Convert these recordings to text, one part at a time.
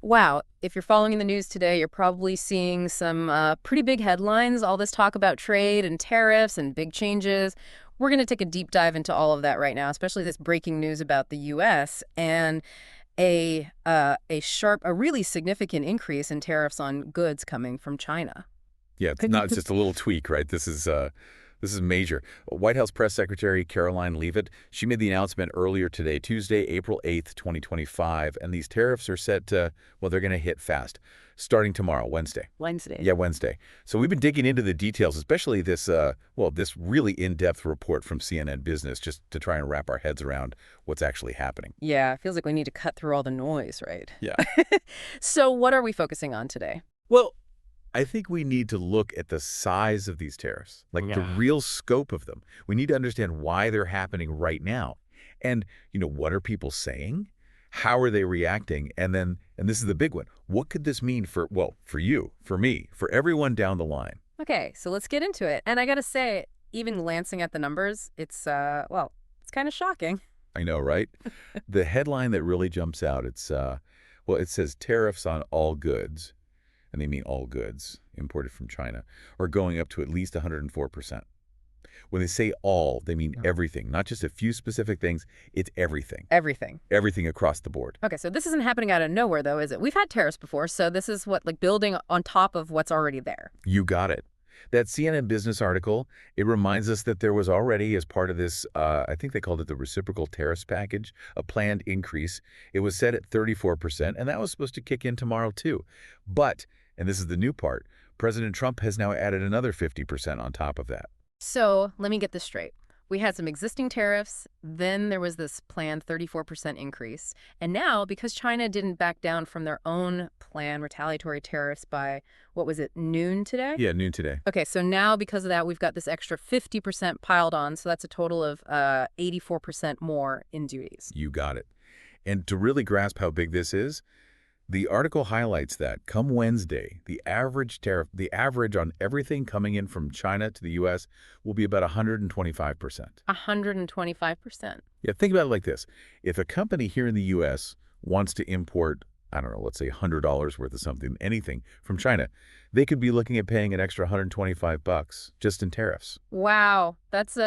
Wow, if you're following the news today, you're probably seeing some pretty big headlines, all this talk about trade and tariffs and big changes. We're going to take a deep dive into all of that right now, especially this breaking news about the U.S. and a really significant increase in tariffs on goods coming from China. Yeah, it's not just a little tweak, right? This is major. White House Press Secretary Caroline Leavitt, she made the announcement earlier today, Tuesday, April 8th, 2025, and these tariffs are set to, well, they're going to hit fast, starting tomorrow, Wednesday. Wednesday. Yeah, Wednesday. So we've been digging into the details, especially this, this really in-depth report from CNN Business, just to try and wrap our heads around what's actually happening. Yeah, it feels like we need to cut through all the noise, right? Yeah. So what are we focusing on today? Well, I think we need to look at the size of these tariffs, like the real scope of them. We need to understand why they're happening right now. And, what are people saying? How are they reacting? And this is the big one, what could this mean for you, for me, for everyone down the line? Okay, so let's get into it. And I got to say, even glancing at the numbers, it's kind of shocking. I know, right? The headline that really jumps out, it says tariffs on all goods, and they mean all goods imported from China, are going up to at least 104%. When they say all, they mean everything, not just a few specific things. It's everything. Everything. Everything across the board. Okay, so this isn't happening out of nowhere, though, is it? We've had tariffs before, so this is building on top of what's already there. You got it. That CNN Business article, it reminds us that there was already, as part of this, I think they called it the reciprocal tariffs package, a planned increase. It was set at 34%, and that was supposed to kick in tomorrow, too. But, and this is the new part, President Trump has now added another 50% on top of that. So let me get this straight. We had some existing tariffs, then there was this planned 34% increase. And now, because China didn't back down from their own planned retaliatory tariffs by, what was it, noon today? Yeah, noon today. Okay, so now because of that, we've got this extra 50% piled on, so that's a total of 84% more in duties. You got it. And to really grasp how big this is, the article highlights that come Wednesday, the average on everything coming in from China to the U.S. will be about 125%. 125%. Yeah, think about it like this. If a company here in the U.S. wants to import, I don't know, let's say $100 worth of something, anything from China, they could be looking at paying an extra $125 just in tariffs. Wow, that's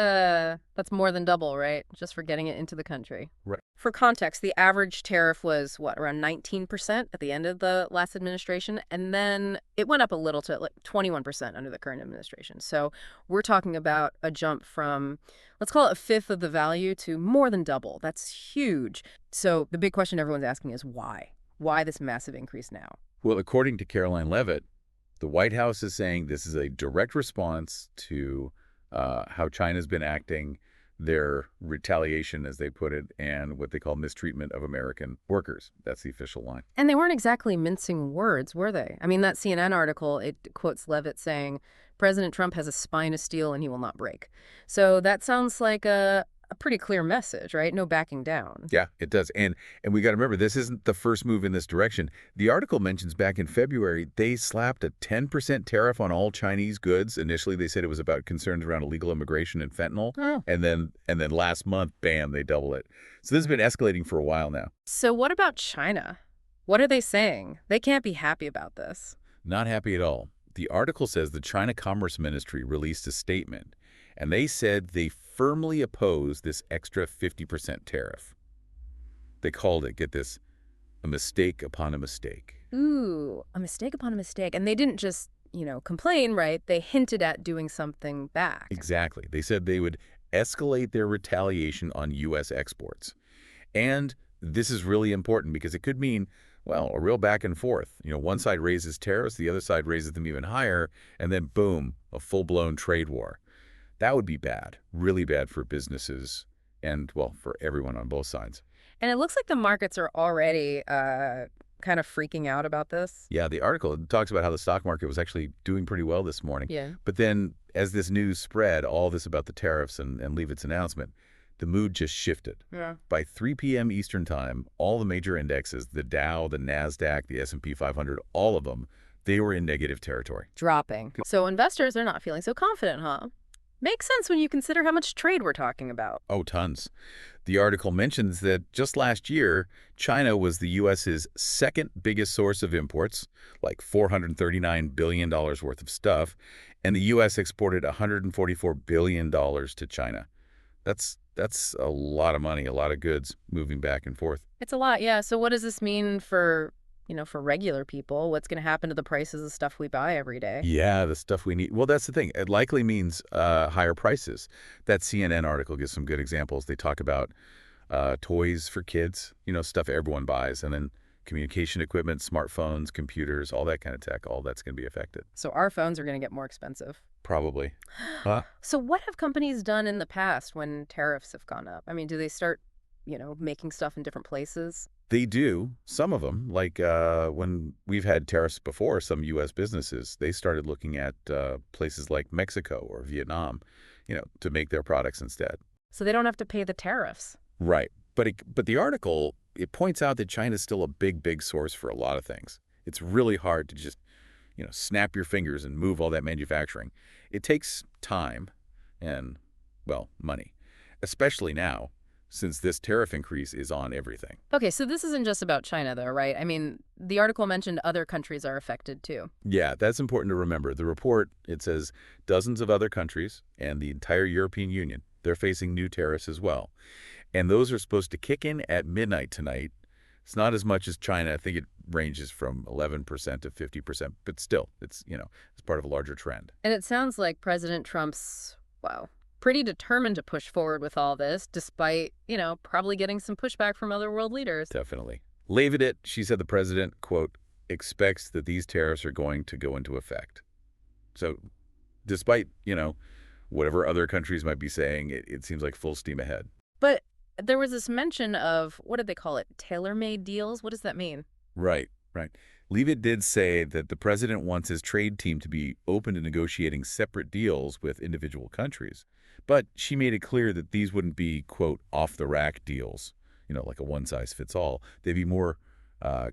more than double, right? Just for getting it into the country. Right. For context, the average tariff was, around 19% at the end of the last administration, and then it went up a little to 21% under the current administration. So we're talking about a jump from, let's call it a fifth of the value to more than double. That's huge. So the big question everyone's asking is why? Why this massive increase now? Well, according to Caroline Leavitt, the White House is saying this is a direct response to how China's been acting, their retaliation, as they put it, and what they call mistreatment of American workers. That's the official line. And they weren't exactly mincing words, were they? I mean, that CNN article, it quotes Leavitt saying, President Trump has a spine of steel and he will not break. So that sounds like a pretty clear message, right? No backing down. Yeah, it does. And we got to remember, this isn't the first move in this direction. The article mentions back in February, they slapped a 10% tariff on all Chinese goods. Initially, they said it was about concerns around illegal immigration and fentanyl. Oh. And then last month, bam, they double it. So this has been escalating for a while now. So what about China? What are they saying? They can't be happy about this. Not happy at all. The article says the China Commerce Ministry released a statement, and they said they firmly oppose this extra 50% tariff. They called it, get this, a mistake upon a mistake. Ooh, a mistake upon a mistake. And they didn't just, complain, right? They hinted at doing something back. Exactly. They said they would escalate their retaliation on U.S. exports. And this is really important because it could mean, well, a real back and forth. One side raises tariffs, the other side raises them even higher, and then boom, a full-blown trade war. That would be bad, really bad for businesses and, well, for everyone on both sides. And it looks like the markets are already kind of freaking out about this. Yeah, the article talks about how the stock market was actually doing pretty well this morning. Yeah. But then as this news spread, all this about the tariffs and Leavitt's announcement, the mood just shifted. Yeah. By 3 p.m. Eastern time, all the major indexes, the Dow, the NASDAQ, the S&P 500, all of them, they were in negative territory. Dropping. So investors are not feeling so confident, huh? Makes sense when you consider how much trade we're talking about. Oh, tons. The article mentions that just last year, China was the U.S.'s second biggest source of imports, like $439 billion worth of stuff, and the U.S. exported $144 billion to China. That's a lot of money, a lot of goods moving back and forth. It's a lot, yeah. So what does this mean for, for regular people? What's going to happen to the prices of stuff we buy every day? Yeah, the stuff we need. Well, that's the thing. It likely means higher prices. That CNN article gives some good examples. They talk about toys for kids, stuff everyone buys, and then communication equipment, smartphones, computers, all that kind of tech, all that's going to be affected. So our phones are going to get more expensive. Probably. Huh? So what have companies done in the past when tariffs have gone up? I mean, do they start, making stuff in different places? They do, some of them, like when we've had tariffs before, some U.S. businesses, they started looking at places like Mexico or Vietnam, to make their products instead. So they don't have to pay the tariffs. Right. But the article, it points out that China's still a big, big source for a lot of things. It's really hard to just, snap your fingers and move all that manufacturing. It takes time and, well, money, especially now, since this tariff increase is on everything. Okay, so this isn't just about China, though, right? I mean, the article mentioned other countries are affected, too. Yeah, that's important to remember. The report, it says dozens of other countries and the entire European Union, they're facing new tariffs as well. And those are supposed to kick in at midnight tonight. It's not as much as China. I think it ranges from 11% to 50%, but still, it's part of a larger trend. And it sounds like President Trump's, wow, pretty determined to push forward with all this, despite, probably getting some pushback from other world leaders. Definitely. Leave it, she said the president, quote, expects that these tariffs are going to go into effect. So despite, whatever other countries might be saying, it seems like full steam ahead. But there was this mention of, what did they call it, tailor-made deals? What does that mean? Right, right. Leavitt did say that the president wants his trade team to be open to negotiating separate deals with individual countries. But she made it clear that these wouldn't be, quote, off-the-rack deals, like a one-size-fits-all. They'd be more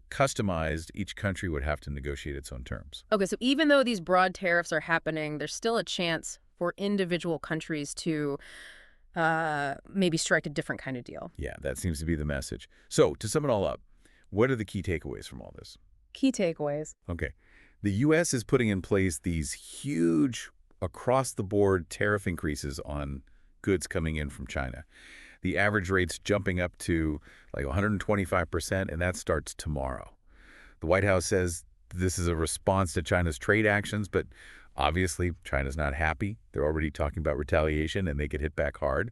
customized. Each country would have to negotiate its own terms. Okay, so even though these broad tariffs are happening, there's still a chance for individual countries to maybe strike a different kind of deal. Yeah, that seems to be the message. So, to sum it all up, what are the key takeaways from all this? Key takeaways. Okay. The U.S. is putting in place these huge, across-the-board tariff increases on goods coming in from China. The average rate's jumping up to like 125%, and that starts tomorrow. The White House says this is a response to China's trade actions, but obviously China's not happy. They're already talking about retaliation, and they get hit back hard.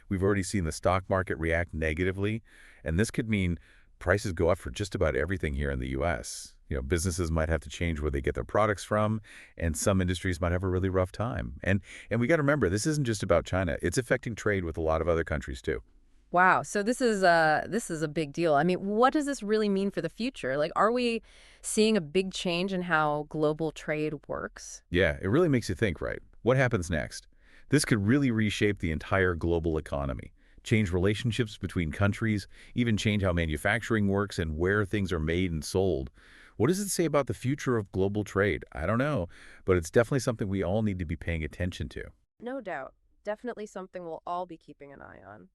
We've already seen the stock market react negatively, and this could mean prices go up for just about everything here in the U.S. Businesses might have to change where they get their products from, and some industries might have a really rough time. And we got to remember, this isn't just about China. It's affecting trade with a lot of other countries, too. Wow. So this is a big deal. I mean, what does this really mean for the future? Like, are we seeing a big change in how global trade works? Yeah, it really makes you think, right? What happens next? This could really reshape the entire global economy, change relationships between countries, even change how manufacturing works and where things are made and sold. What does it say about the future of global trade? I don't know, but it's definitely something we all need to be paying attention to. No doubt. Definitely something we'll all be keeping an eye on.